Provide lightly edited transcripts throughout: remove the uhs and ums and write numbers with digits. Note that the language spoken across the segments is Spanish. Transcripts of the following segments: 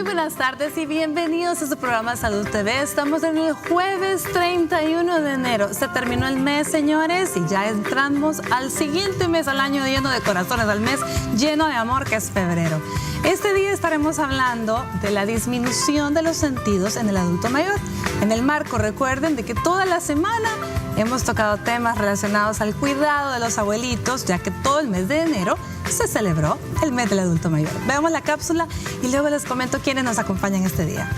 Buenas tardes y bienvenidos a su programa Salud TV. Estamos en el jueves 31 de enero. Se terminó el mes, señores, y ya entramos al siguiente mes, al año lleno de corazones, al mes lleno de amor, que es febrero. Este día estaremos hablando de la disminución de los sentidos en el adulto mayor. En el marco, recuerden, de que toda la semana hemos tocado temas relacionados al cuidado de los abuelitos, ya que todo el mes de enero se celebró el mes del adulto mayor. Veamos la cápsula y luego les comento quiénes nos acompañan este día.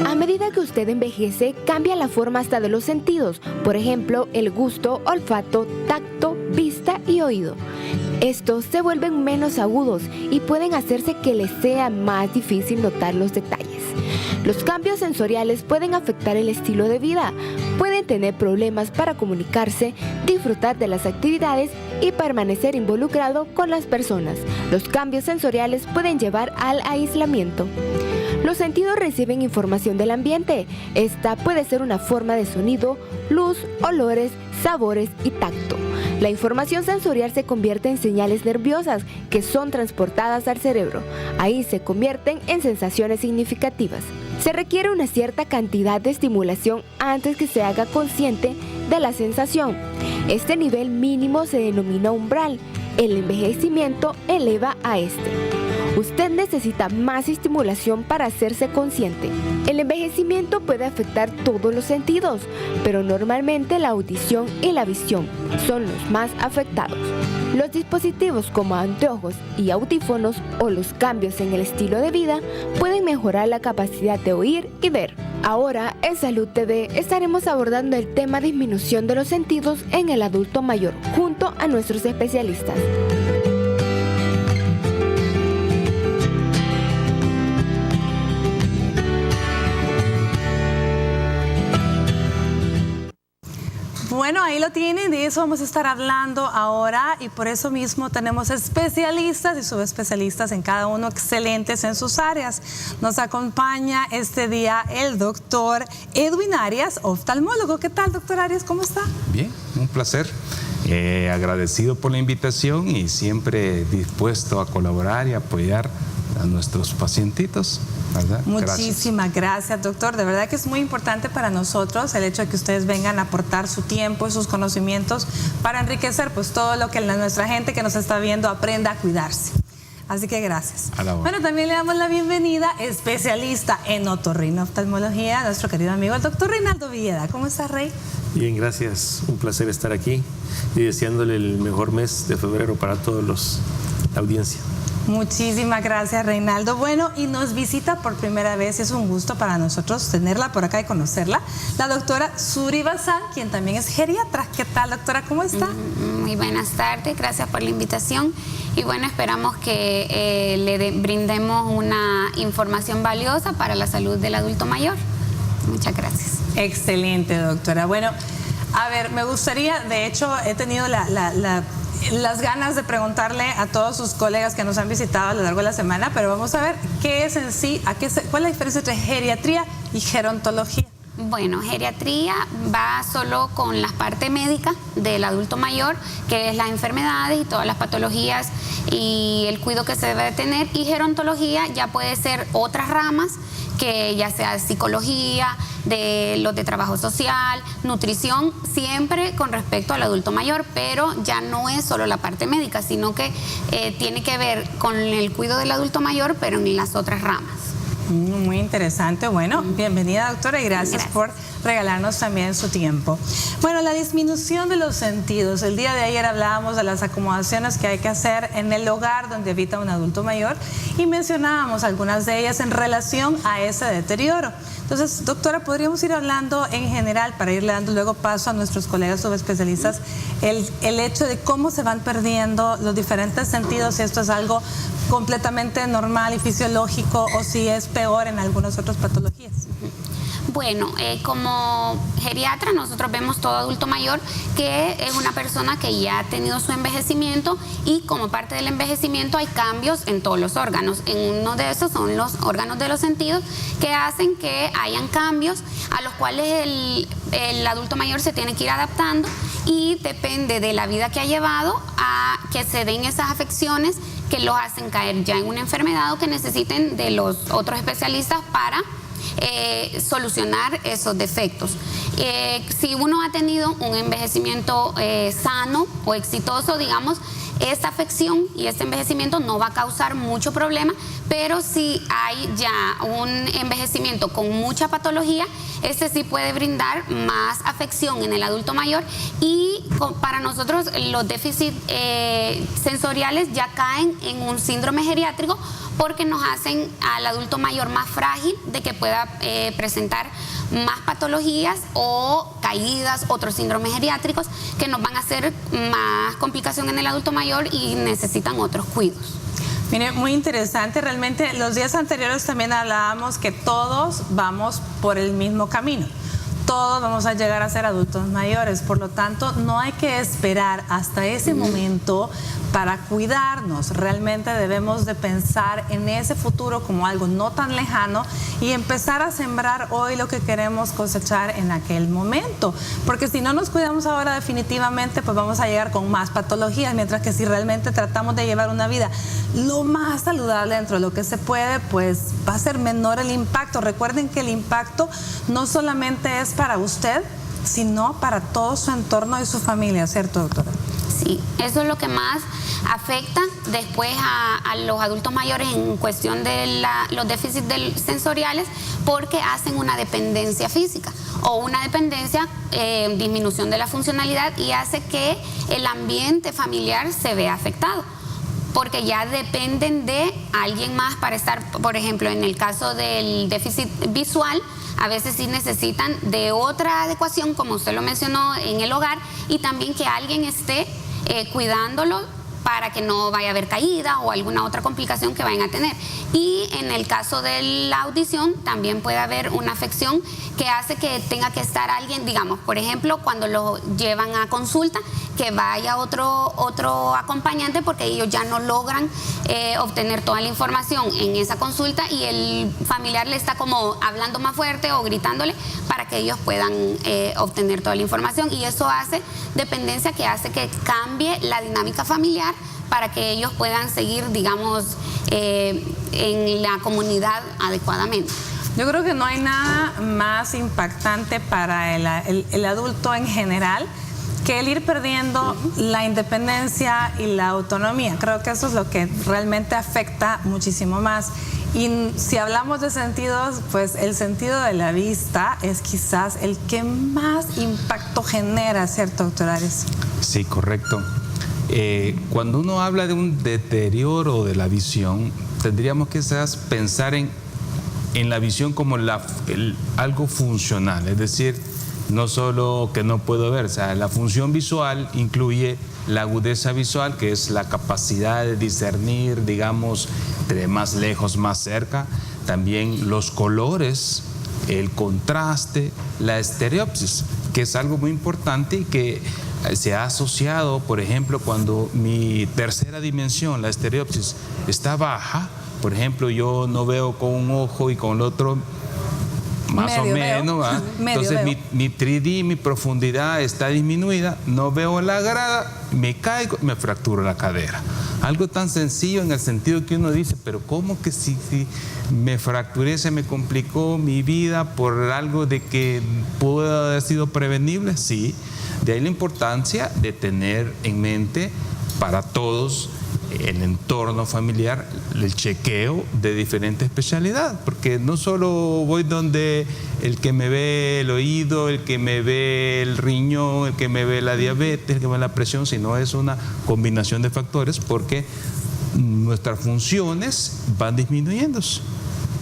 A medida que usted envejece, cambia la forma hasta de los sentidos. Por ejemplo, el gusto, olfato, tacto, vista y oído. Estos se vuelven menos agudos y pueden hacerse que les sea más difícil notar los detalles. Los cambios sensoriales pueden afectar el estilo de vida. Pueden tener problemas para comunicarse, disfrutar de las actividades y permanecer involucrado con las personas. Los cambios sensoriales pueden llevar al aislamiento. Los sentidos reciben información del ambiente. Esta puede ser una forma de sonido, luz, olores, sabores y tacto. La información sensorial se convierte en señales nerviosas que son transportadas al cerebro. Ahí se convierten en sensaciones significativas. Se requiere una cierta cantidad de estimulación antes que se haga consciente de la sensación. Este nivel mínimo se denomina umbral. El envejecimiento eleva a este. Usted necesita más estimulación para hacerse consciente. El envejecimiento puede afectar todos los sentidos, pero normalmente la audición y la visión son los más afectados. Los dispositivos como anteojos y audífonos o los cambios en el estilo de vida pueden mejorar la capacidad de oír y ver. Ahora, en Salud TV estaremos abordando el tema disminución de los sentidos en el adulto mayor, junto a nuestros especialistas. Bueno, ahí lo tienen, de eso vamos a estar hablando ahora y por eso mismo tenemos especialistas y subespecialistas en cada uno, excelentes en sus áreas. Nos acompaña este día el doctor Edwin Arias, oftalmólogo. ¿Qué tal, doctor Arias? ¿Cómo está? Bien, un placer. Agradecido por la invitación y siempre dispuesto a colaborar y apoyar a nuestros pacientitos, ¿verdad? Muchísimas gracias, doctor. De verdad que es muy importante para nosotros el hecho de que ustedes vengan a aportar su tiempo y sus conocimientos para enriquecer pues todo lo que nuestra gente que nos está viendo aprenda a cuidarse. Así que gracias. Bueno, también le damos la bienvenida, especialista en otorrinoftalmología, a nuestro querido amigo el doctor Reinaldo Villeda. ¿Cómo está, Rey? Bien, gracias. Un placer estar aquí y deseándole el mejor mes de febrero para todos la audiencia. Muchísimas gracias, Reinaldo. Bueno, y nos visita por primera vez, es un gusto para nosotros tenerla por acá y conocerla, la doctora Suri Bazán, quien también es geriatra. ¿Qué tal, doctora? ¿Cómo está? Muy buenas tardes, gracias por la invitación. Y bueno, esperamos que le brindemos una información valiosa para la salud del adulto mayor. Muchas gracias. Excelente, doctora. Bueno, a ver, me gustaría, de hecho, he tenido las ganas de preguntarle a todos sus colegas que nos han visitado a lo largo de la semana, pero vamos a ver qué es en sí, cuál es la diferencia entre geriatría y gerontología. Bueno, geriatría va solo con la parte médica del adulto mayor, que es las enfermedades y todas las patologías y el cuidado que se debe de tener, y gerontología ya puede ser otras ramas, que ya sea psicología, de los de trabajo social, nutrición, siempre con respecto al adulto mayor, pero ya no es solo la parte médica, sino que tiene que ver con el cuidado del adulto mayor, pero en las otras ramas. Muy interesante. Bueno, bienvenida, doctora, y gracias por regalarnos también su tiempo. Bueno, la disminución de los sentidos. El día de ayer hablábamos de las acomodaciones que hay que hacer en el hogar donde habita un adulto mayor y mencionábamos algunas de ellas en relación a ese deterioro. Entonces, doctora, podríamos ir hablando en general, para irle dando luego paso a nuestros colegas subespecialistas, el hecho de cómo se van perdiendo los diferentes sentidos, si esto es algo completamente normal y fisiológico o si es peor en algunas otras patologías. Bueno, como geriatra nosotros vemos todo adulto mayor que es una persona que ya ha tenido su envejecimiento y como parte del envejecimiento hay cambios en todos los órganos. En uno de esos son los órganos de los sentidos que hacen que hayan cambios a los cuales el adulto mayor se tiene que ir adaptando y depende de la vida que ha llevado a que se den esas afecciones que los hacen caer ya en una enfermedad o que necesiten de los otros especialistas para solucionar esos defectos. Si uno ha tenido un envejecimiento sano o exitoso, digamos, esta afección y este envejecimiento no va a causar mucho problema, pero si hay ya un envejecimiento con mucha patología, este sí puede brindar más afección en el adulto mayor y para nosotros los déficits sensoriales ya caen en un síndrome geriátrico porque nos hacen al adulto mayor más frágil de que pueda presentar más patologías o caídas, otros síndromes geriátricos que nos van a hacer más complicación en el adulto mayor y necesitan otros cuidados. Mire, muy interesante, realmente los días anteriores también hablábamos que todos vamos por el mismo camino. Todos vamos a llegar a ser adultos mayores, por lo tanto no hay que esperar hasta ese momento para cuidarnos. Realmente debemos de pensar en ese futuro como algo no tan lejano y empezar a sembrar hoy lo que queremos cosechar en aquel momento, porque si no nos cuidamos ahora definitivamente pues vamos a llegar con más patologías, mientras que si realmente tratamos de llevar una vida lo más saludable dentro de lo que se puede, pues va a ser menor el impacto. Recuerden que el impacto no solamente es para usted, sino para todo su entorno y su familia, ¿cierto, doctora? Sí, eso es lo que más afecta después a los adultos mayores en cuestión de los déficits sensoriales, porque hacen una dependencia física o una dependencia, disminución de la funcionalidad y hace que el ambiente familiar se vea afectado, porque ya dependen de alguien más para estar, por ejemplo, en el caso del déficit visual, a veces sí necesitan de otra adecuación, como usted lo mencionó, en el hogar, y también que alguien esté cuidándolo para que no vaya a haber caída o alguna otra complicación que vayan a tener. Y en el caso de la audición también puede haber una afección que hace que tenga que estar alguien, digamos, por ejemplo, cuando lo llevan a consulta, que vaya otro acompañante porque ellos ya no logran obtener toda la información en esa consulta y el familiar le está como hablando más fuerte o gritándole para que ellos puedan obtener toda la información, y eso hace dependencia que hace que cambie la dinámica familiar para que ellos puedan seguir, digamos, en la comunidad adecuadamente. Yo creo que no hay nada más impactante para el adulto en general que el ir perdiendo la independencia y la autonomía. Creo que eso es lo que realmente afecta muchísimo más. Y si hablamos de sentidos, pues el sentido de la vista es quizás el que más impacto genera, ¿cierto, doctor Ares? Sí, correcto. Cuando uno habla de un deterioro de la visión, tendríamos que pensar en la visión como algo funcional, es decir, no solo que no puedo ver, o sea, la función visual incluye la agudeza visual, que es la capacidad de discernir, digamos, de más lejos, más cerca, también los colores, el contraste, la estereopsis, que es algo muy importante y que se ha asociado, por ejemplo, cuando mi tercera dimensión, la estereopsis, está baja, por ejemplo, yo no veo con un ojo y con el otro más medio o menos, ¿va? Entonces mi 3D, mi profundidad está disminuida, no veo la grada, me caigo, me fracturo la cadera. Algo tan sencillo en el sentido que uno dice, pero ¿cómo que si me fracturé, se me complicó mi vida por algo de que pudo haber sido prevenible? Sí, de ahí la importancia de tener en mente para todos el entorno familiar, el chequeo de diferente especialidad, porque no solo voy donde el que me ve el oído, el que me ve el riñón, el que me ve la diabetes, el que me ve la presión, sino es una combinación de factores porque nuestras funciones van disminuyendo.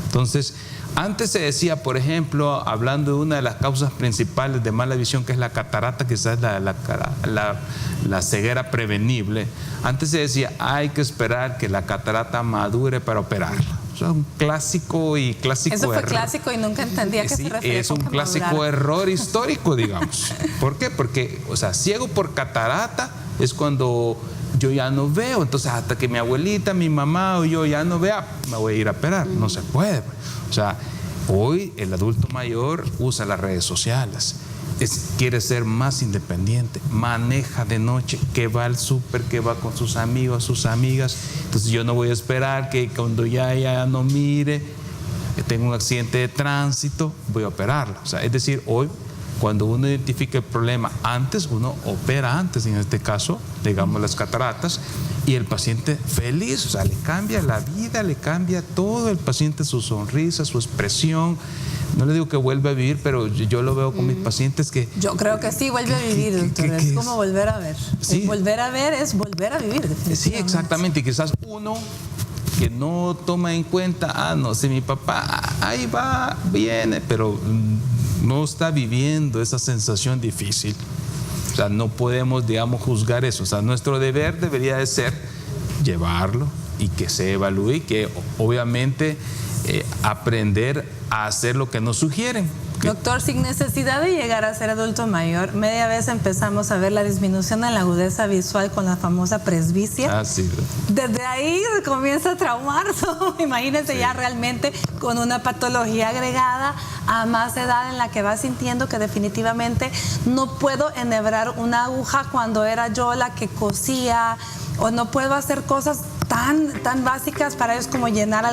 Entonces, antes se decía, por ejemplo, hablando de una de las causas principales de mala visión, que es la catarata, quizás la ceguera prevenible. Antes se decía, hay que esperar que la catarata madure para operarla. O sea, un clásico y clásico Eso fue error. clásico y nunca entendía a qué se refería. Es un con que clásico madurara. error histórico, digamos. ¿Por qué? Porque, o sea, ciego por catarata es cuando yo ya no veo. Entonces, hasta que mi abuelita, mi mamá o yo ya no vea, me voy a ir a operar. No se puede. O sea, hoy el adulto mayor usa las redes sociales. Quiere ser más independiente, maneja de noche, que va al súper, que va con sus amigos, sus amigas. Entonces yo no voy a esperar que cuando ya no mire, que tenga un accidente de tránsito, voy a operarla. O sea, es decir, hoy cuando uno identifica el problema antes, uno opera antes, en este caso, digamos las cataratas, y el paciente feliz, o sea, le cambia la vida, le cambia todo, el paciente, su sonrisa, su expresión. No le digo que vuelva a vivir, pero yo lo veo con mis pacientes que... Yo creo que sí, vuelve a vivir, doctor. Es como volver a ver. Sí. Volver a ver es volver a vivir, definitivamente. Sí, exactamente. Y quizás uno que no toma en cuenta, no sé, mi papá, ahí va, viene, pero no está viviendo esa sensación difícil. O sea, no podemos, digamos, juzgar eso. O sea, nuestro deber debería de ser llevarlo y que se evalúe y que obviamente aprender a hacer lo que nos sugieren. Doctor, sin necesidad de llegar a ser adulto mayor, media vez empezamos a ver la disminución en la agudeza visual con la famosa presbicia. Ah, sí. Desde ahí comienza a traumar. Imagínense ya realmente con una patología agregada a más edad en la que va sintiendo que definitivamente no puedo enhebrar una aguja cuando era yo la que cosía, o no puedo hacer cosas tan básicas para ellos como llenar,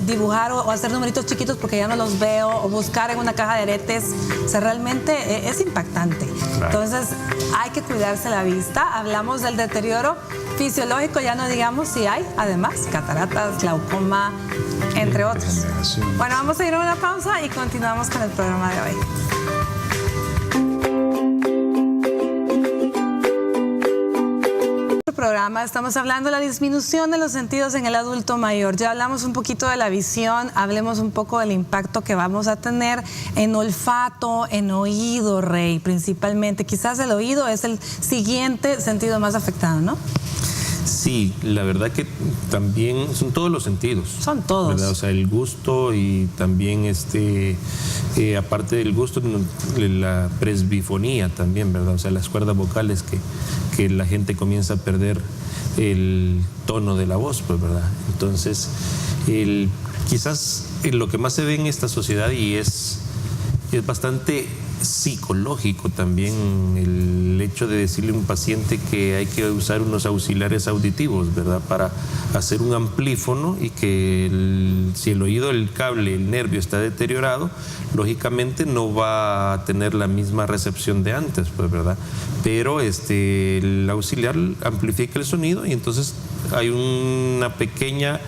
dibujar o hacer numeritos chiquitos porque ya no los veo, o buscar en una caja de aretes. O sea, realmente es impactante. Claro. Entonces hay que cuidarse la vista. Hablamos del deterioro fisiológico, ya no digamos si hay, además, cataratas, glaucoma, entre otros. Degeneración. Bueno, vamos a ir a una pausa y continuamos con el programa de hoy. Programa. Estamos hablando de la disminución de los sentidos en el adulto mayor. Ya hablamos un poquito de la visión, hablemos un poco del impacto que vamos a tener en olfato, en oído, Rey, principalmente. Quizás el oído es el siguiente sentido más afectado, ¿no? Sí, la verdad que también son todos los sentidos. Son todos. ¿Verdad? O sea, el gusto y también aparte del gusto, la presbifonía también, ¿verdad? O sea, las cuerdas vocales que la gente comienza a perder el tono de la voz, pues, ¿verdad? Entonces, quizás lo que más se ve en esta sociedad y es bastante psicológico también el hecho de decirle a un paciente que hay que usar unos auxiliares auditivos, ¿verdad? Para hacer un amplífono y que si el oído, el cable, el nervio está deteriorado, lógicamente no va a tener la misma recepción de antes, pues, ¿verdad? Pero el auxiliar amplifica el sonido y entonces hay una pequeña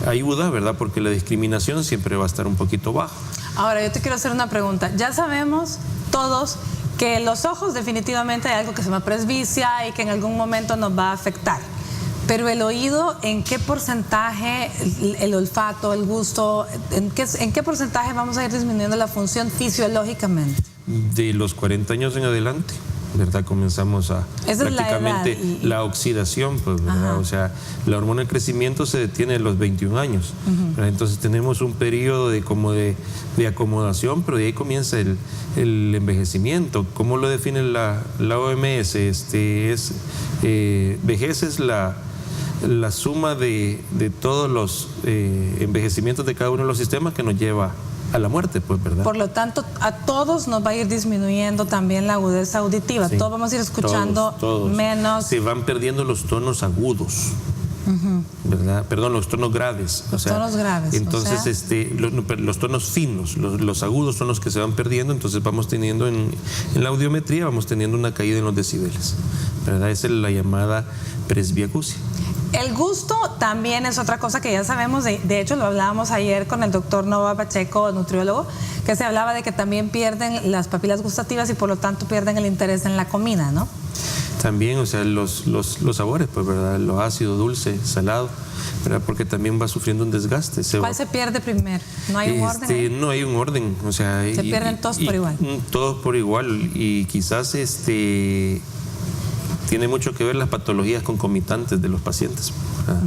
ayuda, ¿verdad? Porque la discriminación siempre va a estar un poquito baja. Ahora, yo te quiero hacer una pregunta. Ya sabemos todos que los ojos definitivamente hay algo que se llama presbicia y que en algún momento nos va a afectar. Pero el oído, ¿en qué porcentaje, el olfato, el gusto, en qué porcentaje vamos a ir disminuyendo la función fisiológicamente? De los 40 años en adelante, ¿verdad? Comenzamos a Esa prácticamente es la edad, la oxidación, pues, ¿verdad? Ajá. O sea, la hormona del crecimiento se detiene a los 21 años. ¿Verdad? Entonces tenemos un periodo de acomodación, pero de ahí comienza el envejecimiento. ¿Cómo lo define la OMS? Vejez es la suma de todos los envejecimientos de cada uno de los sistemas que nos lleva a la muerte, pues, ¿verdad? Por lo tanto, a todos nos va a ir disminuyendo también la agudeza auditiva. Sí. Todos vamos a ir escuchando Todos. menos. Se van perdiendo los tonos agudos, ¿verdad? Perdón, los tonos graves. Los tonos graves, Entonces, los tonos finos, los agudos son los que se van perdiendo, entonces vamos teniendo en la audiometría, vamos teniendo una caída en los decibeles, ¿verdad? Esa es la llamada presbiacusia. El gusto también es otra cosa que ya sabemos, de hecho lo hablábamos ayer con el doctor Nova Pacheco, nutriólogo, que se hablaba de que también pierden las papilas gustativas y por lo tanto pierden el interés en la comida, ¿no? También, o sea, los sabores, pues, ¿verdad? Lo ácido, dulce, salado, ¿verdad? Porque también va sufriendo un desgaste. ¿Cuál se pierde primero? ¿No hay un orden ahí? No hay un orden, o sea... Se pierden todos por igual. Todos por igual, y quizás tiene mucho que ver las patologías concomitantes de los pacientes. ¿Verdad?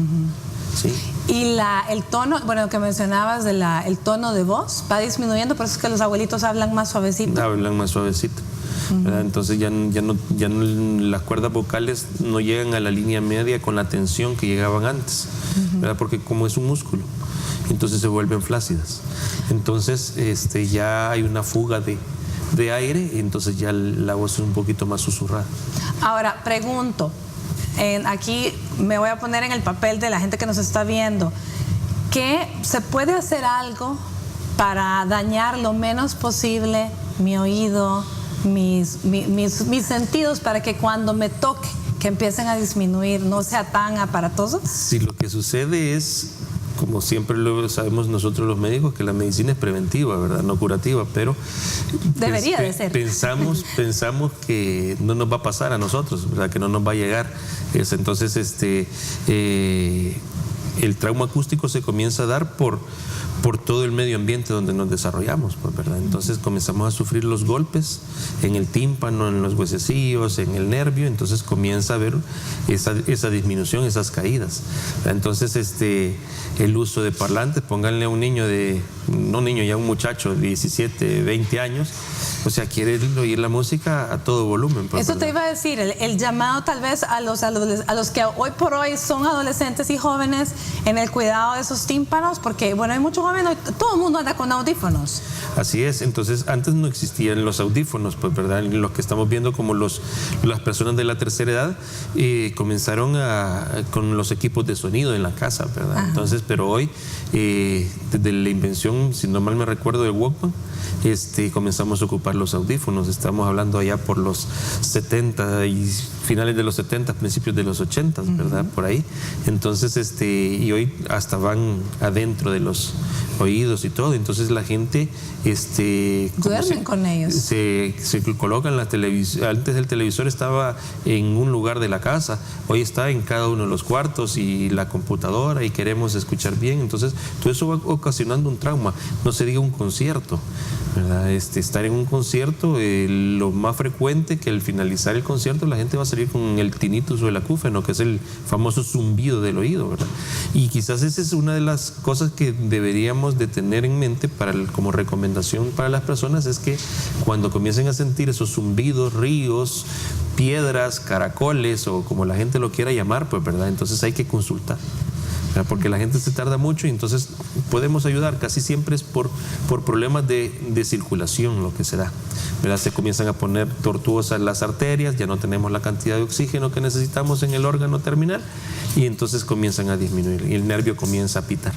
Sí. Y el tono, bueno, lo que mencionabas el tono de voz va disminuyendo, por eso es que los abuelitos hablan más suavecito. Hablan más suavecito. ¿Verdad? Entonces ya no, las cuerdas vocales no llegan a la línea media con la tensión que llegaban antes, ¿verdad? Porque como es un músculo, entonces se vuelven flácidas. Entonces ya hay una fuga de aire y entonces ya la voz es un poquito más susurrada. Ahora, pregunto, aquí me voy a poner en el papel de la gente que nos está viendo, que se puede hacer algo para dañar lo menos posible mi oído, mis sentidos, para que cuando me toque, que empiecen a disminuir, no sea tan aparatoso. Sí, lo que sucede es, como siempre lo sabemos nosotros los médicos, que la medicina es preventiva, ¿verdad? No curativa, pero debería de ser. Pensamos que no nos va a pasar a nosotros, ¿verdad? Que no nos va a llegar. Entonces, el trauma acústico se comienza a dar por todo el medio ambiente donde nos desarrollamos, pues, ¿verdad? Entonces comenzamos a sufrir los golpes en el tímpano, en los huesecillos, en el nervio, entonces comienza a haber esa disminución, esas caídas. Entonces el uso de parlantes, pónganle a un niño ya un muchacho de 17, 20 años, o sea, quiere oír la música a todo volumen. Pues, eso ¿verdad? te iba a decir, el llamado tal vez a los que hoy por hoy son adolescentes y jóvenes en el cuidado de esos tímpanos, porque bueno, hay muchos jóvenes, todo el mundo anda con audífonos. Así es, entonces antes no existían los audífonos, pues, ¿verdad? Lo que estamos viendo como las personas de la tercera edad comenzaron con los equipos de sonido en la casa, ¿verdad? Ajá. Entonces, pero hoy, desde la invención, si no mal me recuerdo, del Walkman, comenzamos a ocupar los audífonos. Estamos hablando allá por los 70 y finales de los 70, principios de los 80, ¿verdad? Por ahí. Entonces, y hoy hasta van adentro de los oídos y todo. Entonces la gente duermen con ellos. Se colocan la televisión. Antes el televisor estaba en un lugar de la casa, hoy está en cada uno de los cuartos, y la computadora, y queremos escuchar bien. Entonces todo eso va ocasionando un trauma. No se diga un concierto, ¿verdad? Estar en un concierto, lo más frecuente que al finalizar el concierto la gente va a salir con el tinnitus o el acúfeno, que es el famoso zumbido del oído, ¿verdad? Y quizás esa es una de las cosas que deberíamos de tener en mente como recomendación para las personas, es que cuando comiencen a sentir esos zumbidos, ríos, piedras, caracoles, o como la gente lo quiera llamar, pues, ¿verdad? Entonces hay que consultar, ¿verdad? Porque la gente se tarda mucho, y entonces podemos ayudar. Casi siempre es por problemas de circulación lo que se da, ¿verdad? Se comienzan a poner tortuosas las arterias, ya no tenemos la cantidad de oxígeno que necesitamos en el órgano terminal, y entonces comienzan a disminuir y el nervio comienza a pitar.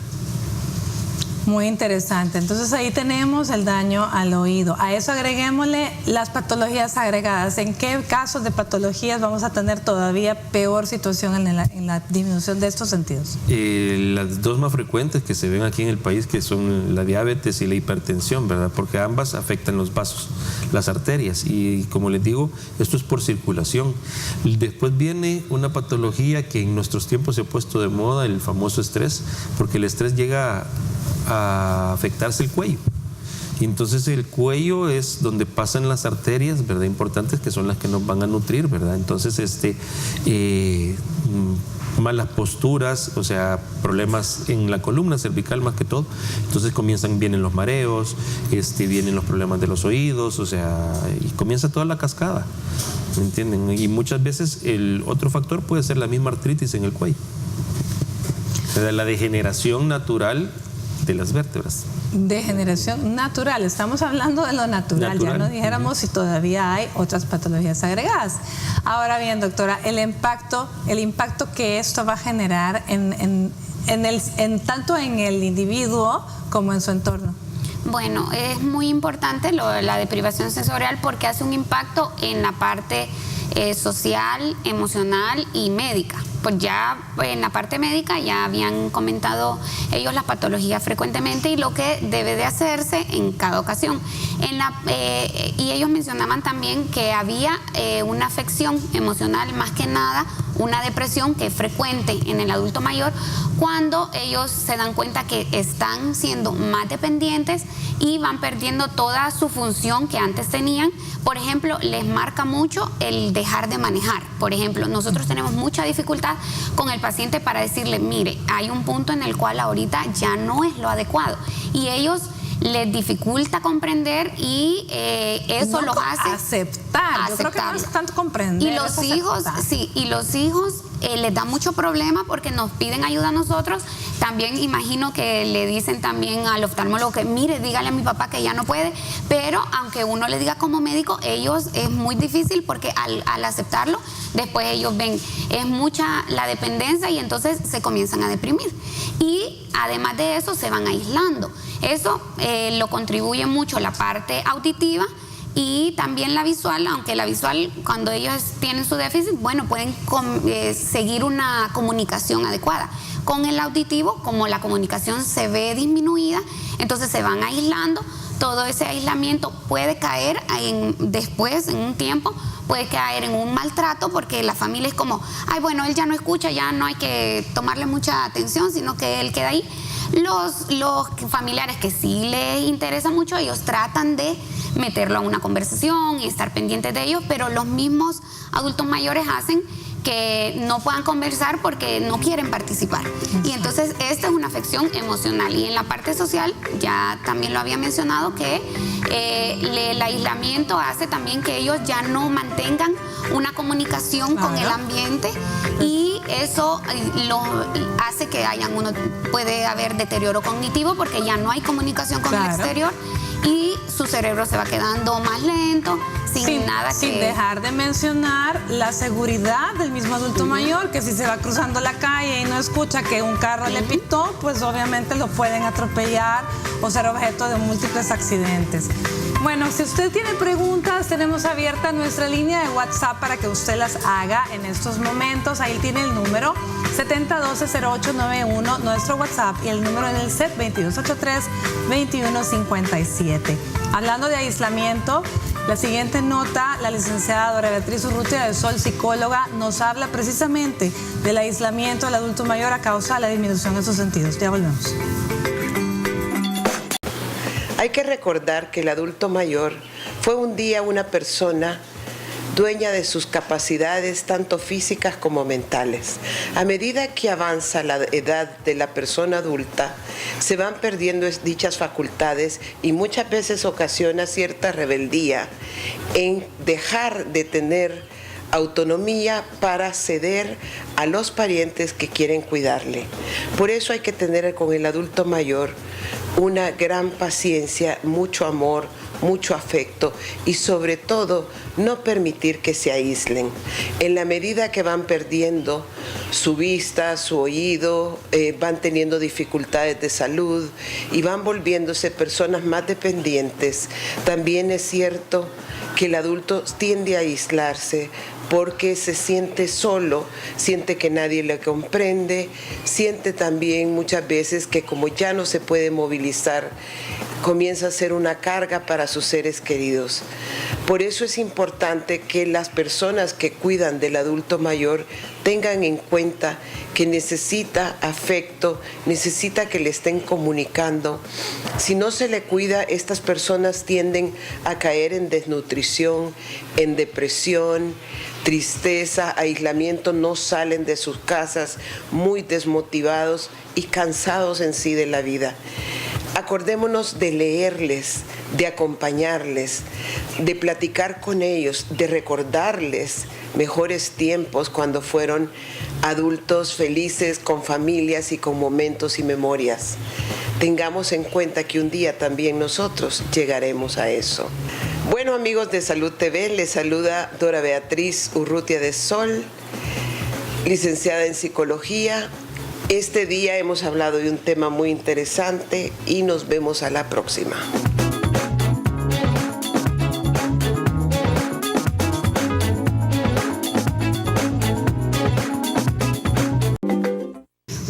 Muy interesante. Entonces ahí tenemos el daño al oído. A eso agreguémosle las patologías agregadas. ¿En qué casos de patologías vamos a tener todavía peor situación en la disminución de estos sentidos? Las dos más frecuentes que se ven aquí en el país, que son la diabetes y la hipertensión, ¿verdad? Porque ambas afectan los vasos, las arterias, y como les digo, esto es por circulación. Después viene una patología que en nuestros tiempos se ha puesto de moda, el famoso estrés, porque el estrés llega a afectarse el cuello. Y entonces el cuello es donde pasan las arterias, ¿verdad? Importantes, que son las que nos van a nutrir, ¿verdad? Entonces, malas posturas, o sea, problemas en la columna cervical más que todo. Entonces vienen los mareos, vienen los problemas de los oídos, o sea, y comienza toda la cascada, ¿me entienden? Y muchas veces el otro factor puede ser la misma artritis en el cuello, ¿verdad? La degeneración natural de las vértebras. Degeneración natural, estamos hablando de lo natural. Ya no dijéramos si todavía hay otras patologías agregadas. Ahora bien, doctora, el impacto que esto va a generar tanto en el individuo como en su entorno. Bueno, es muy importante la deprivación sensorial, porque hace un impacto en la parte social, emocional y médica. Pues ya en la parte médica ya habían comentado ellos las patologías frecuentemente y lo que debe de hacerse en cada ocasión. Y ellos mencionaban también que había una afección emocional más que nada una depresión que es frecuente en el adulto mayor cuando ellos se dan cuenta que están siendo más dependientes y van perdiendo toda su función que antes tenían. Por ejemplo, les marca mucho el dejar de manejar. Por ejemplo, nosotros tenemos mucha dificultad con el paciente para decirle, mire, hay un punto en el cual ahorita ya no es lo adecuado. Y ellos les dificulta comprender y eso No los hace aceptar. Yo creo que no es tanto comprender. Y los hijos, sí, y los hijos les da mucho problema porque nos piden ayuda a nosotros. También imagino que le dicen también al oftalmólogo que mire, dígale a mi papá que ya no puede, pero aunque uno le diga como médico, ellos es muy difícil porque al aceptarlo, después ellos ven, es mucha la dependencia y entonces se comienzan a deprimir. Y además de eso se van aislando. Eso lo contribuye mucho la parte auditiva y también la visual, aunque la visual cuando ellos tienen su déficit, bueno, pueden seguir una comunicación adecuada. Con el auditivo, como la comunicación se ve disminuida, entonces se van aislando. Todo ese aislamiento puede caer después, en un tiempo, puede caer en un maltrato porque la familia es como, ay, bueno, él ya no escucha, ya no hay que tomarle mucha atención, sino que él queda ahí. Los familiares que sí les interesa mucho, ellos tratan de meterlo a una conversación y estar pendientes de ellos, pero los mismos adultos mayores hacen que no puedan conversar porque no quieren participar. Y entonces esta es una afección emocional. Y en la parte social, ya también lo había mencionado, que el aislamiento hace también que ellos ya no mantengan una comunicación con el ambiente y eso hace que puede haber deterioro cognitivo porque ya no hay comunicación con el exterior y su cerebro se va quedando más lento, sin dejar de mencionar la seguridad del mismo adulto mayor, que si se va cruzando la calle y no escucha que un carro le pitó, pues obviamente lo pueden atropellar o ser objeto de múltiples accidentes. Bueno, si usted tiene preguntas, tenemos abierta nuestra línea de WhatsApp para que usted las haga en estos momentos. Ahí tiene el número 7012-0891, nuestro WhatsApp, y el número en el set 2283-2157. Hablando de aislamiento, la siguiente nota, la licenciada Dora Beatriz Urrutia de Sol, psicóloga, nos habla precisamente del aislamiento del adulto mayor a causa de la disminución de sus sentidos. Ya volvemos. Hay que recordar que el adulto mayor fue un día una persona dueña de sus capacidades tanto físicas como mentales. A medida que avanza la edad de la persona adulta, se van perdiendo dichas facultades y muchas veces ocasiona cierta rebeldía en dejar de tener autonomía para ceder a los parientes que quieren cuidarle. Por eso hay que tener con el adulto mayor una gran paciencia, mucho amor, mucho afecto y sobre todo no permitir que se aíslen. En la medida que van perdiendo su vista, su oído, van teniendo dificultades de salud y van volviéndose personas más dependientes, también es cierto que el adulto tiende a aislarse porque se siente solo, siente que nadie le comprende, siente también muchas veces que como ya no se puede movilizar, comienza a ser una carga para sus seres queridos. Por eso es importante que las personas que cuidan del adulto mayor tengan en cuenta que necesita afecto, necesita que le estén comunicando. Si no se le cuida, estas personas tienden a caer en desnutrición, en depresión, tristeza, aislamiento, no salen de sus casas muy desmotivados y cansados en sí de la vida. Acordémonos de leerles, de acompañarles, de platicar con ellos, de recordarles mejores tiempos cuando fueron adultos felices, con familias y con momentos y memorias. Tengamos en cuenta que un día también nosotros llegaremos a eso. Bueno, amigos de Salud TV, les saluda Dora Beatriz Urrutia de Sol, licenciada en Psicología. Este día hemos hablado de un tema muy interesante y nos vemos a la próxima.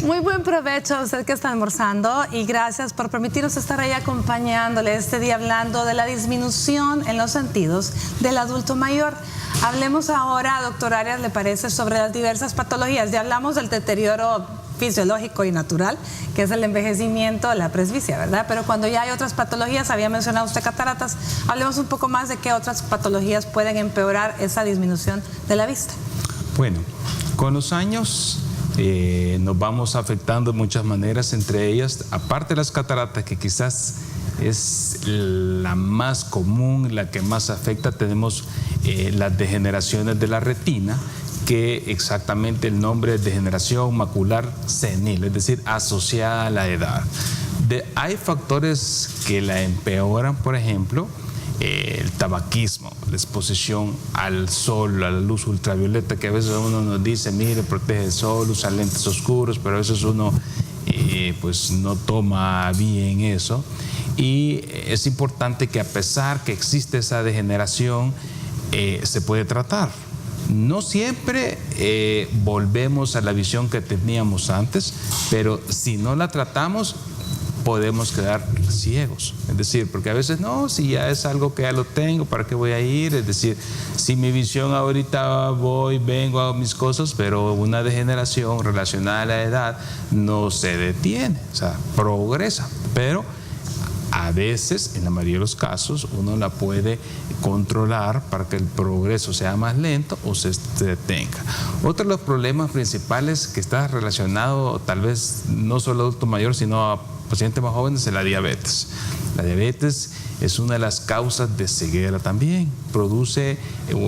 Muy buen provecho. provecho a usted que está almorzando y gracias por permitirnos estar ahí acompañándole este día hablando de la disminución en los sentidos del adulto mayor. Hablemos ahora, doctor Arias, ¿le parece?, sobre las diversas patologías. Ya hablamos del deterioro fisiológico y natural, que es el envejecimiento, la presbicia, ¿verdad? Pero cuando ya hay otras patologías, había mencionado usted cataratas, hablemos un poco más de qué otras patologías pueden empeorar esa disminución de la vista. Bueno, con los años nos vamos afectando de muchas maneras, entre ellas, aparte de las cataratas, que quizás es la más común, la que más afecta, tenemos las degeneraciones de la retina, que exactamente el nombre es degeneración macular senil, es decir, asociada a la edad. Hay factores que la empeoran, por ejemplo, el tabaquismo, la exposición al sol, a la luz ultravioleta, que a veces uno nos dice, mire, protege el sol, usa lentes oscuros, pero a veces uno pues no toma bien eso. Y es importante que, a pesar que existe esa degeneración, se puede tratar. No siempre volvemos a la visión que teníamos antes, pero si no la tratamos, podemos quedar ciegos. Es decir, porque a veces no, si ya es algo que ya lo tengo, ¿para qué voy a ir? Es decir, si mi visión ahorita voy, vengo, hago mis cosas, pero una degeneración relacionada a la edad no se detiene, o sea, progresa, pero a veces, en la mayoría de los casos, uno la puede controlar para que el progreso sea más lento o se detenga. Otro de los problemas principales que está relacionado, tal vez no solo al adulto mayor, sino a pacientes más jóvenes, es la diabetes. La diabetes es una de las causas de ceguera también. Produce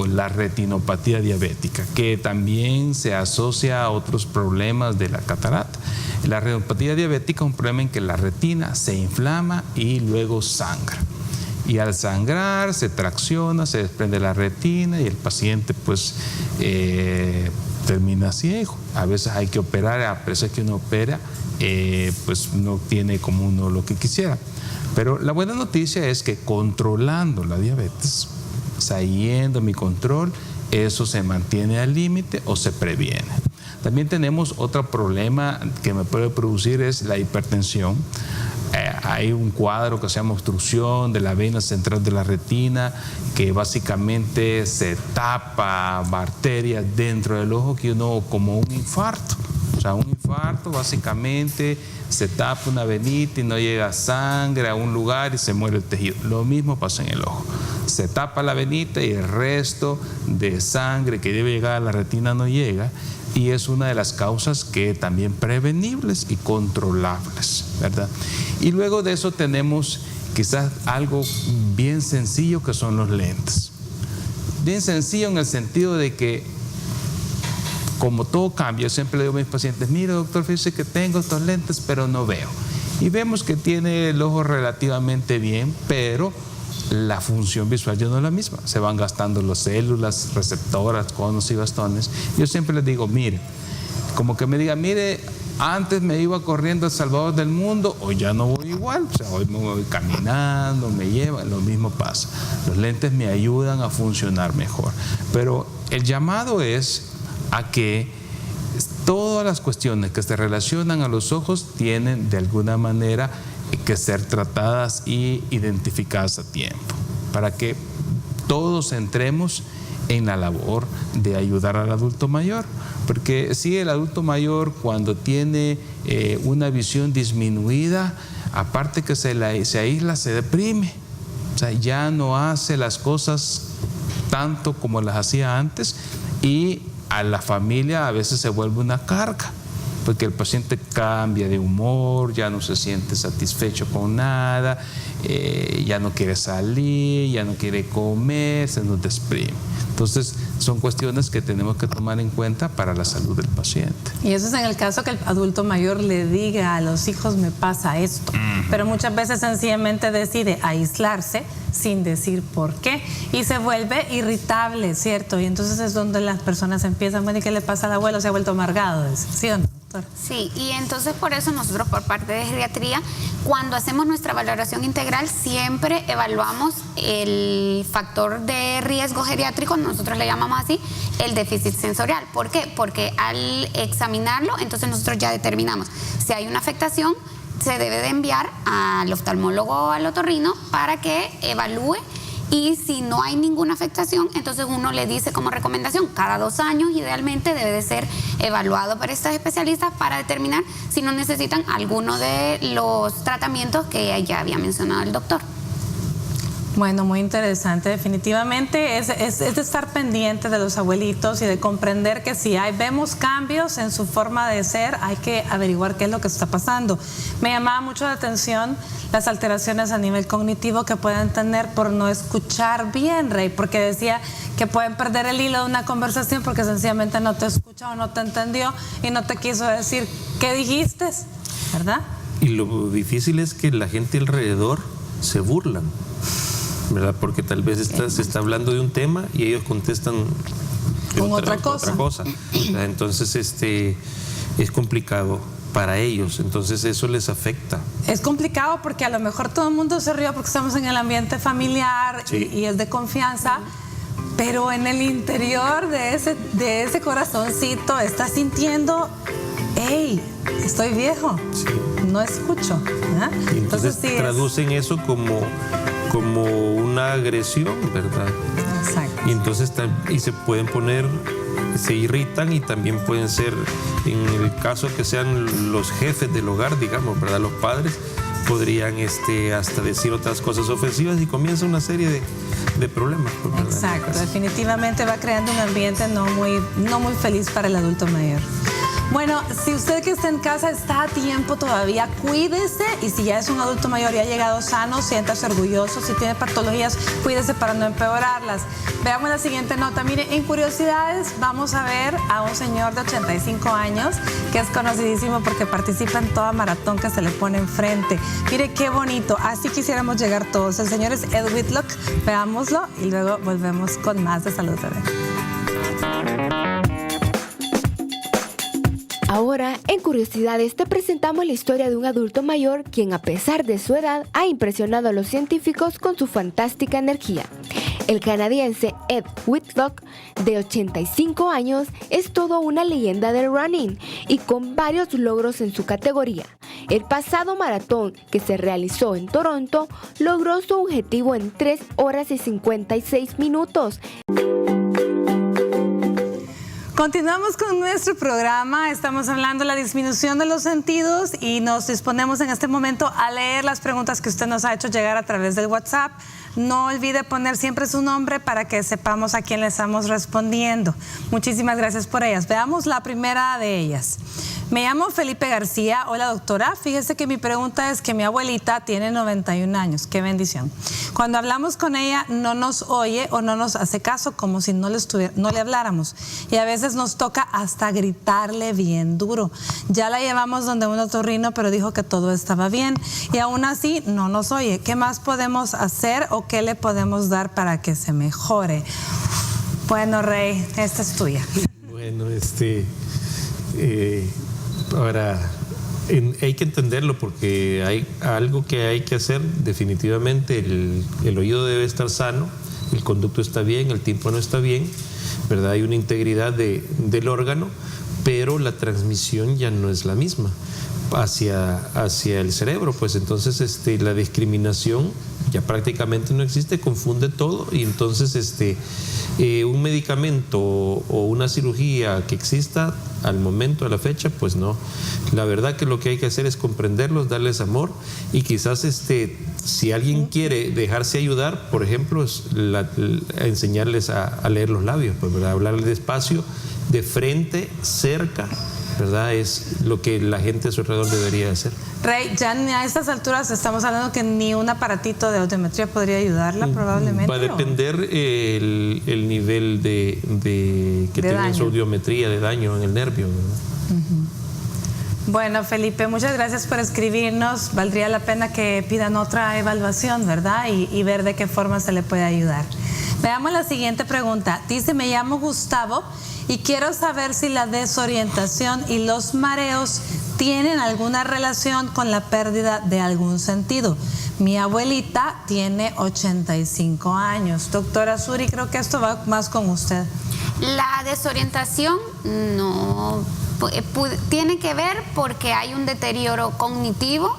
la retinopatía diabética, que también se asocia a otros problemas de la catarata. La retinopatía diabética es un problema en que la retina se inflama y luego sangra. Y al sangrar se tracciona, se desprende la retina y el paciente pues termina ciego. A veces hay que operar, a veces que uno opera pues no tiene como uno lo que quisiera. Pero la buena noticia es que controlando la diabetes, siguiendo mi control, eso se mantiene al límite o se previene. También tenemos otro problema que me puede producir, es la hipertensión. Hay un cuadro que se llama obstrucción de la vena central de la retina, que básicamente se tapa arterias dentro del ojo, que uno como un infarto. O sea, un infarto básicamente se tapa una venita y no llega sangre a un lugar y se muere el tejido. Lo mismo pasa en el ojo. Se tapa la venita y el resto de sangre que debe llegar a la retina no llega, y es una de las causas que también prevenibles y controlables, ¿verdad? Y luego de eso tenemos quizás algo bien sencillo, que son los lentes. Bien sencillo en el sentido de que, como todo cambia, yo siempre le digo a mis pacientes, mire doctor, fíjese que tengo estos lentes pero no veo. Y vemos que tiene el ojo relativamente bien, pero la función visual ya no es la misma. Se van gastando las células receptoras, conos y bastones. Yo siempre les digo, mire, como que me diga, mire, antes me iba corriendo al Salvador del mundo, hoy ya no voy igual. O sea, hoy me voy caminando, me llevan, lo mismo pasa. Los lentes me ayudan a funcionar mejor. Pero el llamado es a que todas las cuestiones que se relacionan a los ojos tienen de alguna manera que ser tratadas y identificadas a tiempo, para que todos entremos en la labor de ayudar al adulto mayor. Porque si el adulto mayor, cuando tiene una visión disminuida, aparte que se aísla, se deprime. O sea, ya no hace las cosas tanto como las hacía antes, y a la familia a veces se vuelve una carga, porque el paciente cambia de humor, ya no se siente satisfecho con nada, ya no quiere salir, ya no quiere comer, se nos deprime. Entonces, son cuestiones que tenemos que tomar en cuenta para la salud del paciente. Y eso es en el caso que el adulto mayor le diga a los hijos, me pasa esto. Pero muchas veces sencillamente decide aislarse sin decir por qué y se vuelve irritable, ¿cierto? Y entonces es donde las personas empiezan, bueno, ¿y qué le pasa al abuelo? Se ha vuelto amargado, ¿sí o no? doctora. Sí, y entonces por eso nosotros por parte de geriatría, cuando hacemos nuestra valoración integral, siempre evaluamos el factor de riesgo geriátrico, nosotros le llamamos así, el déficit sensorial. ¿Por qué? Porque al examinarlo, entonces nosotros ya determinamos si hay una afectación, se debe de enviar al oftalmólogo o al otorrino para que evalúe, y si no hay ninguna afectación, entonces uno le dice como recomendación, cada 2 años idealmente debe de ser evaluado por estos especialistas para determinar si no necesitan alguno de los tratamientos que ya había mencionado el doctor. Bueno, muy interesante. Definitivamente es de estar pendiente de los abuelitos y de comprender que si vemos cambios en su forma de ser, hay que averiguar qué es lo que está pasando. Me llamaba mucho la atención las alteraciones a nivel cognitivo que pueden tener por no escuchar bien, Rey, porque decía que pueden perder el hilo de una conversación porque sencillamente no te escucha o no te entendió y no te quiso decir qué dijiste, ¿verdad? Y lo difícil es que la gente alrededor se burlan, ¿verdad? Porque tal vez se está hablando de un tema y ellos contestan con otra cosa. Entonces es complicado para ellos, entonces eso les afecta. Es complicado porque a lo mejor todo el mundo se rió porque estamos en el ambiente familiar, sí, y es de confianza, pero en el interior de ese corazoncito está sintiendo, hey, estoy viejo, sí, no escucho, ¿verdad? Entonces sí, traducen eso como una agresión, ¿verdad? Exacto. Y entonces se pueden poner, se irritan, y también pueden ser, en el caso que sean los jefes del hogar, digamos, ¿verdad? Los padres podrían hasta decir otras cosas ofensivas y comienza una serie de problemas, ¿verdad? Exacto, definitivamente va creando un ambiente no muy feliz para el adulto mayor. Bueno, si usted que está en casa está a tiempo todavía, cuídese, y si ya es un adulto mayor y ha llegado sano, siéntase orgulloso. Si tiene patologías, cuídese para no empeorarlas. Veamos la siguiente nota. Mire, en curiosidades vamos a ver a un señor de 85 años que es conocidísimo porque participa en toda maratón que se le pone enfrente. Mire qué bonito, así quisiéramos llegar todos. El señor es Ed Whitlock, veámoslo y luego volvemos con más de Salud TV. Ahora, en Curiosidades, te presentamos la historia de un adulto mayor quien, a pesar de su edad, ha impresionado a los científicos con su fantástica energía. El canadiense Ed Whitlock, de 85 años, es todo una leyenda del running y con varios logros en su categoría. El pasado maratón, que se realizó en Toronto, logró su objetivo en 3 horas y 56 minutos. Continuamos con nuestro programa, estamos hablando de la disminución de los sentidos y nos disponemos en este momento a leer las preguntas que usted nos ha hecho llegar a través del WhatsApp. No olvide poner siempre su nombre para que sepamos a quién le estamos respondiendo. Muchísimas gracias por ellas. Veamos la primera de ellas. Me llamo Felipe García. Hola, doctora. Fíjese que mi pregunta es que mi abuelita tiene 91 años. Qué bendición. Cuando hablamos con ella no nos oye o no nos hace caso, como si no le habláramos. Y a veces nos toca hasta gritarle bien duro. Ya la llevamos donde un otorrino, pero dijo que todo estaba bien. Y aún así no nos oye. ¿Qué más podemos hacer o qué le podemos dar para que se mejore? Bueno, Rey, esta es tuya. Bueno, ahora, hay que entenderlo porque hay algo que hay que hacer definitivamente. El oído debe estar sano, el conducto está bien, el tímpano está bien, ¿verdad? Hay una integridad del órgano, pero la transmisión ya no es la misma hacia el cerebro. Pues entonces la discriminación ya prácticamente no existe, confunde todo, y entonces un medicamento o una cirugía que exista al momento, a la fecha, pues no. La verdad que lo que hay que hacer es comprenderlos, darles amor, y quizás si alguien quiere dejarse ayudar, por ejemplo, enseñarles a leer los labios, pues, ¿verdad? Hablarles despacio, de frente, cerca, ¿verdad? Es lo que la gente a su alrededor debería hacer. Rey, ya a estas alturas estamos hablando que ni un aparatito de audiometría podría ayudarla, probablemente. Va a depender el nivel que tenga su audiometría de daño en el nervio, ¿verdad? Bueno, Felipe, muchas gracias por escribirnos. Valdría la pena que pidan otra evaluación, ¿verdad? Y ver de qué forma se le puede ayudar. Veamos la siguiente pregunta. Dice, me llamo Gustavo y quiero saber si la desorientación y los mareos tienen alguna relación con la pérdida de algún sentido. Mi abuelita tiene 85 años. Doctora Suri, creo que esto va más con usted. La desorientación no tiene que ver porque hay un deterioro cognitivo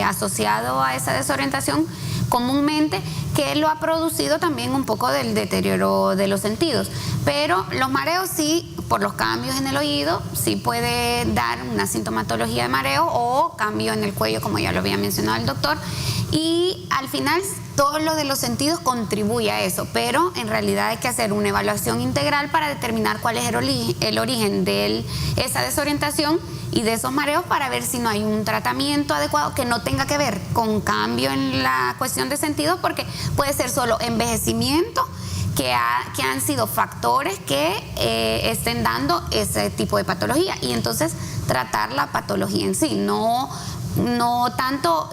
asociado a esa desorientación comúnmente, que lo ha producido también un poco del deterioro de los sentidos. Pero los mareos sí, por los cambios en el oído, sí puede dar una sintomatología de mareo o cambio en el cuello, como ya lo había mencionado el doctor. Y al final todo lo de los sentidos contribuye a eso, pero en realidad hay que hacer una evaluación integral para determinar cuál es el origen de esa desorientación y de esos mareos, para ver si no hay un tratamiento adecuado que no tenga que ver con cambio en la cuestión de sentidos, porque puede ser solo envejecimiento, que han sido factores que estén dando ese tipo de patología, y entonces tratar la patología en sí, no tanto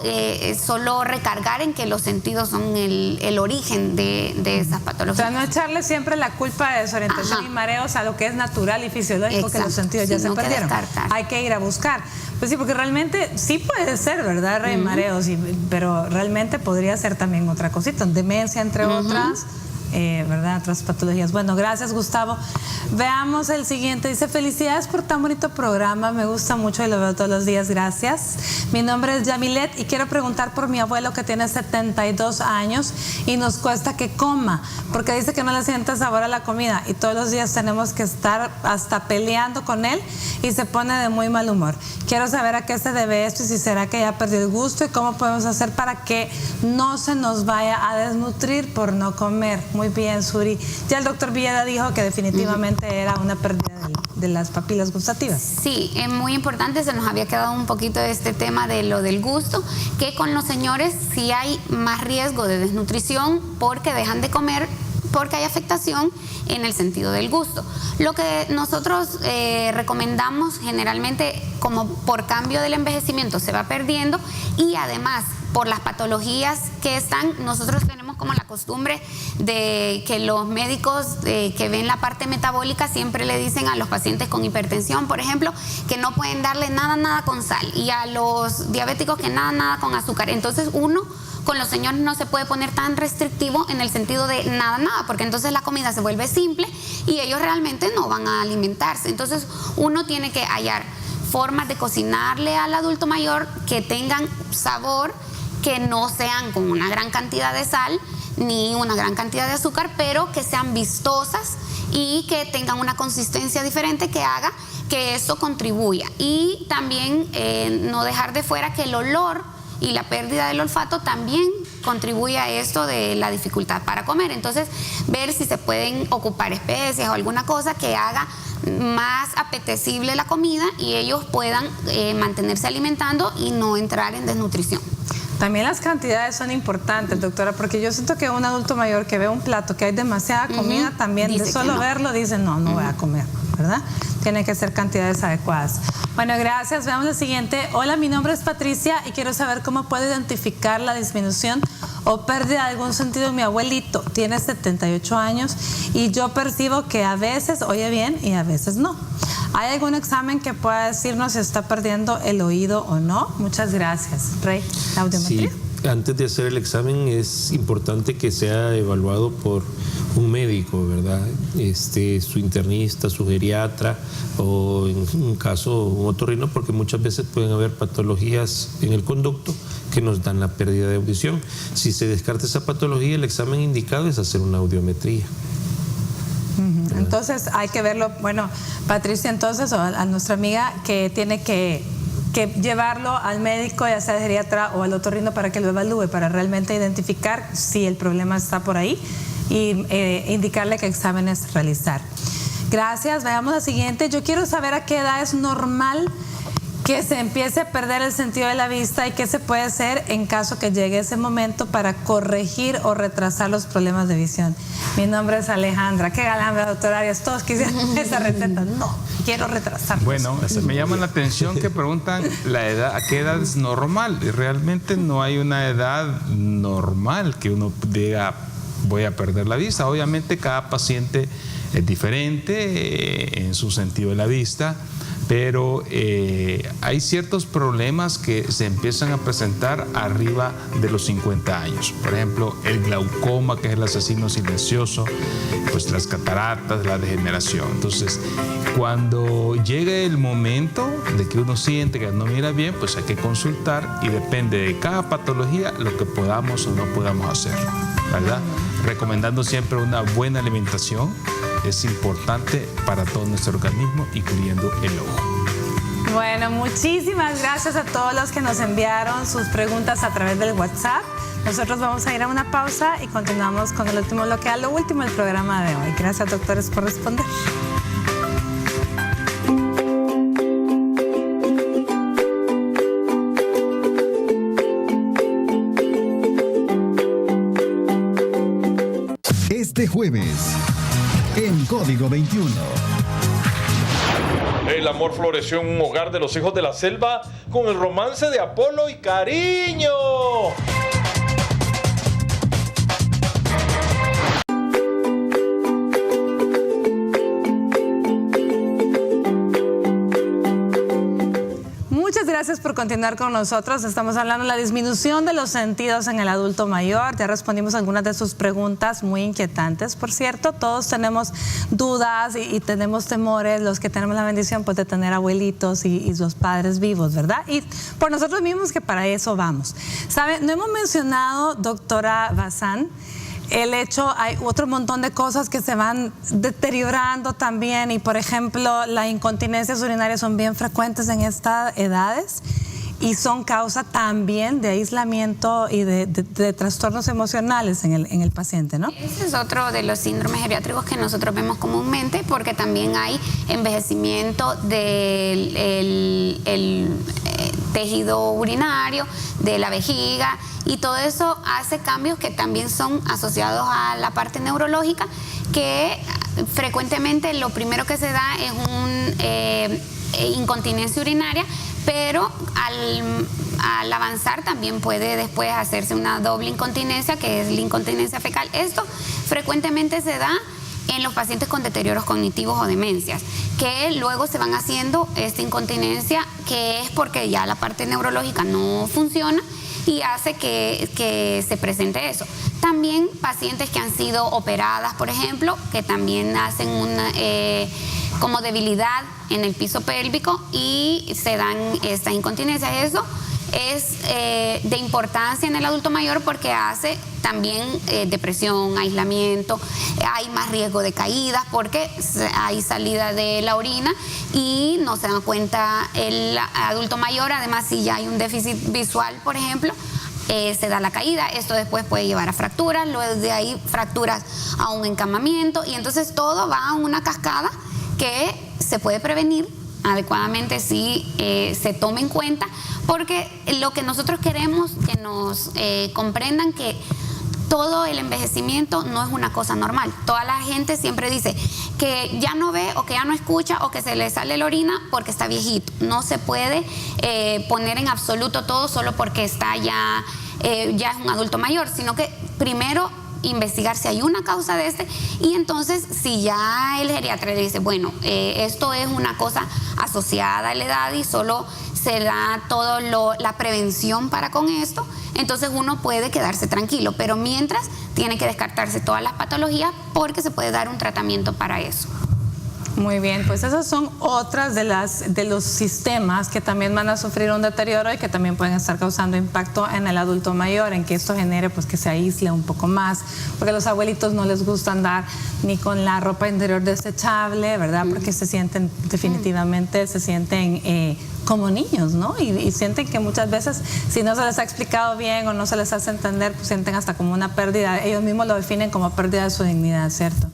solo recargar en que los sentidos son el origen de esas patologías. O sea, no echarle siempre la culpa de desorientación y mareos a lo que es natural y fisiológico. Exacto. Que los sentidos ya se perdieron. Hay que ir a buscar. Pues sí, porque realmente sí puede ser, ¿verdad? Mareos, pero realmente podría ser también otra cosita, demencia entre otras. ¿Verdad? Otras patologías. Bueno, gracias, Gustavo. Veamos el siguiente. Dice: felicidades por tan bonito programa, me gusta mucho y lo veo todos los días, gracias. Mi nombre es Yamilet y quiero preguntar por mi abuelo, que tiene 72 años y nos cuesta que coma, porque dice que no le siente sabor a la comida y todos los días tenemos que estar hasta peleando con él y se pone de muy mal humor. Quiero saber a qué se debe esto y si será que ya perdió el gusto y cómo podemos hacer para que no se nos vaya a desnutrir por no comer. Muy bien, Suri. Ya el doctor Villeda dijo que definitivamente era una pérdida de las papilas gustativas. Sí, es muy importante. Se nos había quedado un poquito de este tema de lo del gusto, que con los señores sí hay más riesgo de desnutrición porque dejan de comer, porque hay afectación en el sentido del gusto. Lo que nosotros recomendamos generalmente, como por cambio del envejecimiento se va perdiendo, y además por las patologías que están, nosotros tenemos como la costumbre de que los médicos que ven la parte metabólica siempre le dicen a los pacientes con hipertensión, por ejemplo, que no pueden darle nada con sal, y a los diabéticos que nada con azúcar. Entonces uno con los señores no se puede poner tan restrictivo en el sentido de nada, porque entonces la comida se vuelve simple y ellos realmente no van a alimentarse. Entonces uno tiene que hallar formas de cocinarle al adulto mayor que tengan sabor, que no sean con una gran cantidad de sal ni una gran cantidad de azúcar, pero que sean vistosas y que tengan una consistencia diferente que haga que eso contribuya. Y también no dejar de fuera que el olor y la pérdida del olfato también contribuye a esto de la dificultad para comer. Entonces, ver si se pueden ocupar especias o alguna cosa que haga más apetecible la comida y ellos puedan mantenerse alimentando y no entrar en desnutrición. También las cantidades son importantes, doctora, porque yo siento que un adulto mayor que ve un plato que hay demasiada comida, también dice de solo verlo dice no voy a comer, ¿verdad? Tienen que ser cantidades adecuadas. Bueno, gracias. Veamos la siguiente. Hola, mi nombre es Patricia y quiero saber cómo puedo identificar la disminución o pérdida de algún sentido en mi abuelito. Tiene 78 años y yo percibo que a veces oye bien y a veces no. ¿Hay algún examen que pueda decirnos si está perdiendo el oído o no? Muchas gracias. Rey, la audiometría. Sí, antes de hacer el examen es importante que sea evaluado por un médico, ¿verdad? Su internista, su geriatra, o en un caso un otorrino, porque muchas veces pueden haber patologías en el conducto que nos dan la pérdida de audición. Si se descarta esa patología, el examen indicado es hacer una audiometría. Entonces hay que verlo. Bueno, Patricia, entonces, o a nuestra amiga, que tiene que llevarlo al médico, ya sea geriatra o al otorrino, para que lo evalúe, para realmente identificar si el problema está por ahí y indicarle qué exámenes realizar. Gracias. Veamos la siguiente. Yo quiero saber a qué edad es normal que se empiece a perder el sentido de la vista y qué se puede hacer en caso que llegue ese momento para corregir o retrasar los problemas de visión. Mi nombre es Alejandra. Qué galán, doctora Arias. Todos quisieran esa receta. No, quiero retrasar. Bueno, me llama la atención que preguntan la edad, a qué edad es normal. Y realmente no hay una edad normal que uno diga voy a perder la vista. Obviamente cada paciente es diferente en su sentido de la vista, pero hay ciertos problemas que se empiezan a presentar arriba de los 50 años. Por ejemplo, el glaucoma, que es el asesino silencioso, pues las cataratas, la degeneración. Entonces, cuando llegue el momento de que uno siente que no mira bien, pues hay que consultar y depende de cada patología lo que podamos o no podamos hacer, ¿verdad? Recomendando siempre una buena alimentación. Es importante para todo nuestro organismo, incluyendo el ojo. Bueno, muchísimas gracias a todos los que nos enviaron sus preguntas a través del WhatsApp. Nosotros vamos a ir a una pausa y continuamos con el último bloque, a lo último del programa de hoy. Gracias, doctores, por responder. Este jueves, en Código 21. El amor floreció en un hogar de los hijos de la selva con el romance de Apolo y Cariño. Muchas gracias por continuar con nosotros. Estamos hablando de la disminución de los sentidos en el adulto mayor. Ya respondimos algunas de sus preguntas muy inquietantes, por cierto. Todos tenemos dudas y tenemos temores, los que tenemos la bendición pues, de tener abuelitos y los padres vivos, ¿verdad? Y por nosotros mismos que para eso vamos. ¿Sabe? No hemos mencionado, doctora Bazán, el hecho, hay otro montón de cosas que se van deteriorando también y, por ejemplo, las incontinencias urinarias son bien frecuentes en estas edades y son causa también de aislamiento y de trastornos emocionales en el paciente, ¿no? Ese es otro de los síndromes geriátricos que nosotros vemos comúnmente, porque también hay envejecimiento del tejido urinario, de la vejiga, y todo eso hace cambios que también son asociados a la parte neurológica, que frecuentemente lo primero que se da es una incontinencia urinaria, pero al avanzar también puede después hacerse una doble incontinencia, que es la incontinencia fecal. Esto frecuentemente se da en los pacientes con deterioros cognitivos o demencias, que luego se van haciendo esta incontinencia, que es porque ya la parte neurológica no funciona y hace que se presente eso. También pacientes que han sido operadas, por ejemplo, que también hacen una como debilidad en el piso pélvico y se dan estas incontinencias. Eso es de importancia en el adulto mayor porque hace también depresión, aislamiento, hay más riesgo de caídas porque hay salida de la orina y no se dan cuenta el adulto mayor. Además, si ya hay un déficit visual, por ejemplo, se da la caída. Esto después puede llevar a fracturas, luego de ahí fracturas a un encamamiento, y entonces todo va a una cascada que se puede prevenir adecuadamente si se toma en cuenta, porque lo que nosotros queremos que nos comprendan que todo el envejecimiento no es una cosa normal. Toda la gente siempre dice que ya no ve o que ya no escucha o que se le sale la orina porque está viejito. No se puede poner en absoluto todo solo porque está ya es un adulto mayor, sino que primero investigar si hay una causa de y entonces si ya el geriatra le dice, bueno, esto es una cosa asociada a la edad y solo se da toda la prevención para con esto, entonces uno puede quedarse tranquilo, pero mientras tiene que descartarse todas las patologías porque se puede dar un tratamiento para eso. Muy bien, pues esas son otras de los sistemas que también van a sufrir un deterioro y que también pueden estar causando impacto en el adulto mayor, en que esto genere pues que se aísle un poco más, porque a los abuelitos no les gusta andar ni con la ropa interior desechable, ¿verdad? Porque se sienten definitivamente, como niños, ¿no? Y sienten que muchas veces, si no se les ha explicado bien o no se les hace entender, pues sienten hasta como una pérdida. Ellos mismos lo definen como pérdida de su dignidad, ¿cierto?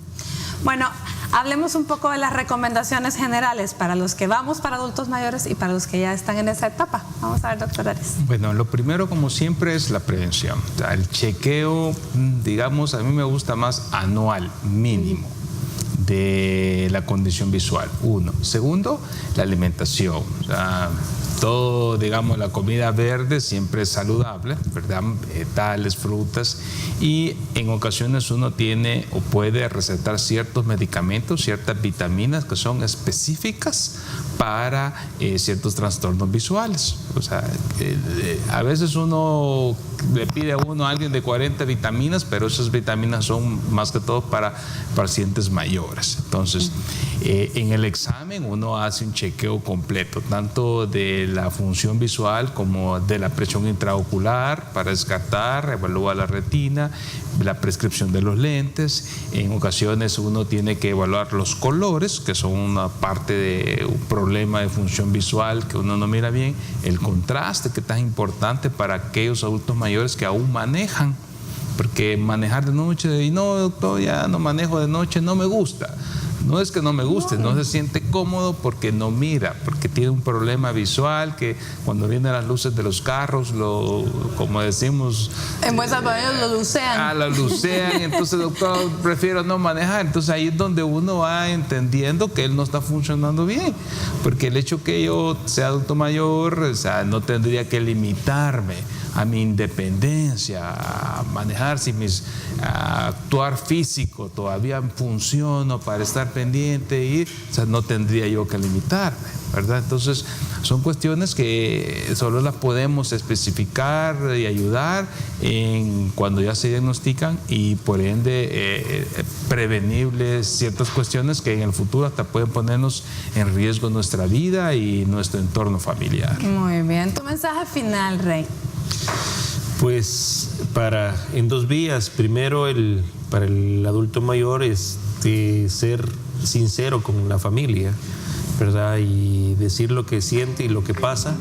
Bueno, hablemos un poco de las recomendaciones generales para los que vamos para adultos mayores y para los que ya están en esa etapa. Vamos a ver, doctor Ares. Bueno, lo primero, como siempre, es la prevención. O sea, el chequeo, digamos, a mí me gusta más anual, mínimo, de la condición visual, uno. Segundo, la alimentación. O sea, todo, digamos, la comida verde siempre es saludable, ¿verdad? Vegetales, frutas, y en ocasiones uno tiene o puede recetar ciertos medicamentos, ciertas vitaminas que son específicas para ciertos trastornos visuales. O sea, a veces uno le pide a alguien de 40 vitaminas, pero esas vitaminas son más que todo para pacientes mayores. Entonces, en el examen uno hace un chequeo completo, tanto de la función visual como de la presión intraocular para descartar, evalúa la retina, la prescripción de los lentes. En ocasiones uno tiene que evaluar los colores, que son una parte de un problema de función visual que uno no mira bien, el contraste, que es tan importante para aquellos adultos mayores que aún manejan, porque manejar de noche, y no, doctor, ya no manejo de noche, no me gusta. No es que no me guste, no se siente cómodo porque no mira, porque tiene un problema visual que cuando vienen las luces de los carros, como decimos... En buen salvadoreño lo lucean. Lo lucean, entonces, doctor, prefiero no manejar. Entonces ahí es donde uno va entendiendo que él no está funcionando bien, porque el hecho que yo sea adulto mayor, o sea, no tendría que limitarme a mi independencia, a manejar, a actuar físico, todavía funciono para estar pendiente y, o sea, no tendría yo que limitarme, ¿verdad? Entonces, son cuestiones que solo las podemos especificar y ayudar cuando ya se diagnostican y por ende prevenibles ciertas cuestiones que en el futuro hasta pueden ponernos en riesgo nuestra vida y nuestro entorno familiar. Muy bien. Tu mensaje final, Rey. Pues en 2 vías. Primero, para el adulto mayor es ser sincero con la familia, ¿verdad? Y decir lo que siente y lo que pasa,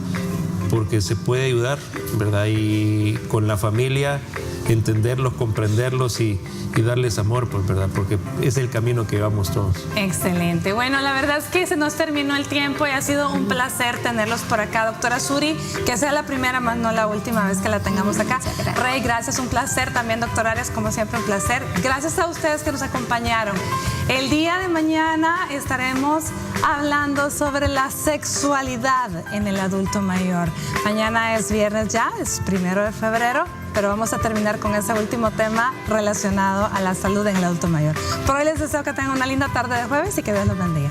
porque se puede ayudar, ¿verdad? Y con la familia entenderlos, comprenderlos y darles amor, pues, ¿verdad? Porque es el camino que vamos todos. Excelente. Bueno, la verdad es que se nos terminó el tiempo y ha sido un placer tenerlos por acá. Doctora Suri, que sea la primera más no la última vez que la tengamos acá. Rey, gracias, un placer. También, doctor Arias, como siempre, un placer. Gracias a ustedes que nos acompañaron. El día de mañana estaremos hablando sobre la sexualidad en el adulto mayor. Mañana es viernes ya, es 1 de febrero. Pero vamos a terminar con ese último tema relacionado a la salud en el adulto mayor. Por hoy les deseo que tengan una linda tarde de jueves y que Dios los bendiga.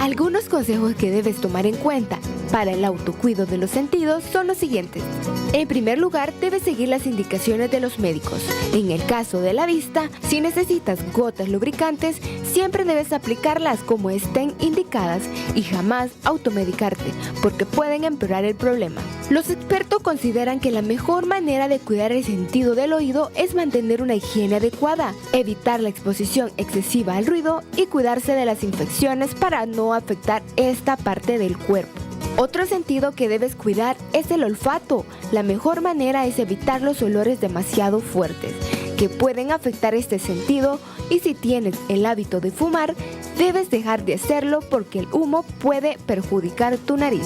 Algunos consejos que debes tomar en cuenta para el autocuido de los sentidos son los siguientes. En primer lugar, debes seguir las indicaciones de los médicos. En el caso de la vista, si necesitas gotas lubricantes, siempre debes aplicarlas como estén indicadas y jamás automedicarte, porque pueden empeorar el problema. Los expertos consideran que la mejor manera de cuidar el sentido del oído es mantener una higiene adecuada, evitar la exposición excesiva al ruido y cuidarse de las infecciones para no afectar esta parte del cuerpo. Otro sentido que debes cuidar es el olfato. La mejor manera es evitar los olores demasiado fuertes, que pueden afectar este sentido, y si tienes el hábito de fumar, debes dejar de hacerlo porque el humo puede perjudicar tu nariz.